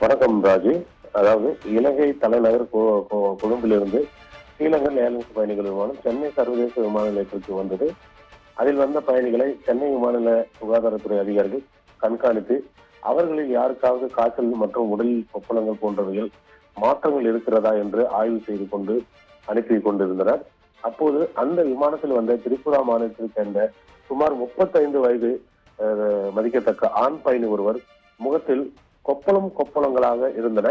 வணக்கம் ராஜி. அதாவது இலங்கை தலைநகர் கொழும்பிலிருந்து ஸ்ரீலங்கன் ஏர்லைன்ஸ் பயணிகள் விமானம் சென்னை சர்வதேச விமான நிலையத்திற்கு வந்தது. அதில் வந்த பயணிகளை சென்னை விமான சுகாதாரத்துறை அதிகாரிகள் கண்காணித்து அவர்களில் யாருக்காவது காய்ச்சல் மற்றும் உடலில் கொப்பளங்கள் போன்றவைகள் மாற்றங்கள் இருக்கிறதா என்று ஆய்வு செய்து கொண்டு அனுப்பி கொண்டிருந்தனர். அப்போது அந்த விமானத்தில் வந்த திரிபுரா மாநிலத்தைச் சேர்ந்த சுமார் 35 வயது மதிக்கத்தக்க ஆண் பயணி ஒருவர் முகத்தில் கொப்பளங்களாக இருந்தன.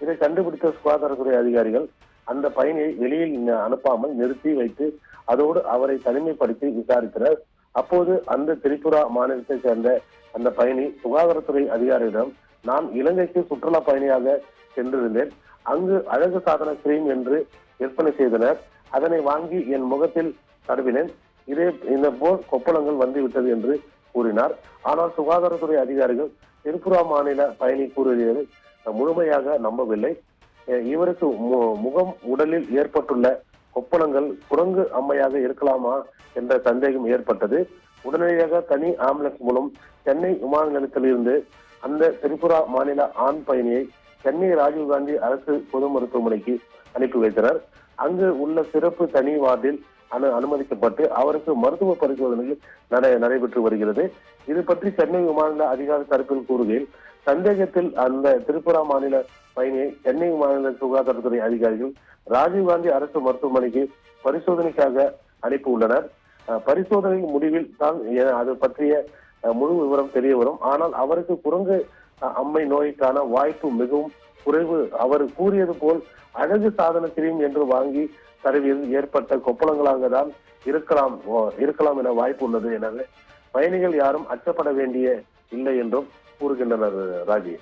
இதை கண்டுபிடித்த சுகாதாரத்துறை அதிகாரிகள் அந்த பயணியை வெளியில் அனுப்பாமல் நிறுத்தி வைத்து அதோடு அவரை தனிமைப்படுத்தி விசாரித்தனர். அப்போது அந்த திரிபுரா மாநிலத்தை சேர்ந்த அந்த பயணி சுகாதாரத்துறை அதிகாரியிடம், நான் இலங்கைக்கு சுற்றுலா பயணியாக சென்றிருந்தேன், அங்கு அழகு சாதன கிரீம் என்று விற்பனை செய்தனர், அதனை வாங்கி என் முகத்தில் தடவினேன், இந்த போல் கொப்பளங்கள் வந்துவிட்டது என்று கூறினார். ஆனால் சுகாதாரத்துறை அதிகாரிகள் திரிபுரா மாநில பயணி கூறியதை முழுமையாக நம்பவில்லை. இவருக்கு முகம் உடலில் ஏற்பட்டுள்ள கொப்பளங்கள் குரங்கு அம்மையாக இருக்கலாமா என்ற சந்தேகம் ஏற்பட்டது. உடனடியாக தனி ஆம்புலன்ஸ் மூலம் சென்னை விமான நிலையத்திலிருந்து அந்த திரிபுரா மாநில ஆண் பயணியை சென்னை ராஜீவ்காந்தி அரசு பொது மருத்துவமனைக்கு அனுப்பி வைத்தனர். அங்கு உள்ள சிறப்பு தனி வார்டில் அனுமதிக்கப்பட்டு அவருக்கு மருத்துவ பரிசோதனைகள் நடைபெற்று வருகிறது. இது பற்றி சென்னை விமான அதிகாரி தரப்பில் கூறுகையில், சந்தேகத்தில் அந்த திரிபுரா மாநில பயணியை சென்னை மாநில சுகாதாரத்துறை அதிகாரிகள் ராஜீவ்காந்தி அரசு மருத்துவமனைக்கு பரிசோதனைக்காக அனுப்பி உள்ளனர். பரிசோதனை முடிவில் தான் அது பற்றிய முழு விவரம் தெரிய வரும். ஆனால் அவருக்கு குரங்கு அம்மை நோய்க்கான வாய்ப்பு மிகவும் குறைவு. அவர் கூறியது போல் அழகு சாதன கிரீம் என்று வாங்கி தடவியதில் ஏற்பட்ட கொப்பளங்களாக தான் இருக்கலாம் என வாய்ப்பு உள்ளது. எனவே பயணிகள் யாரும் அச்சப்பட வேண்டிய இல்லை என்றும் கூறுகின்றனர் ராஜி.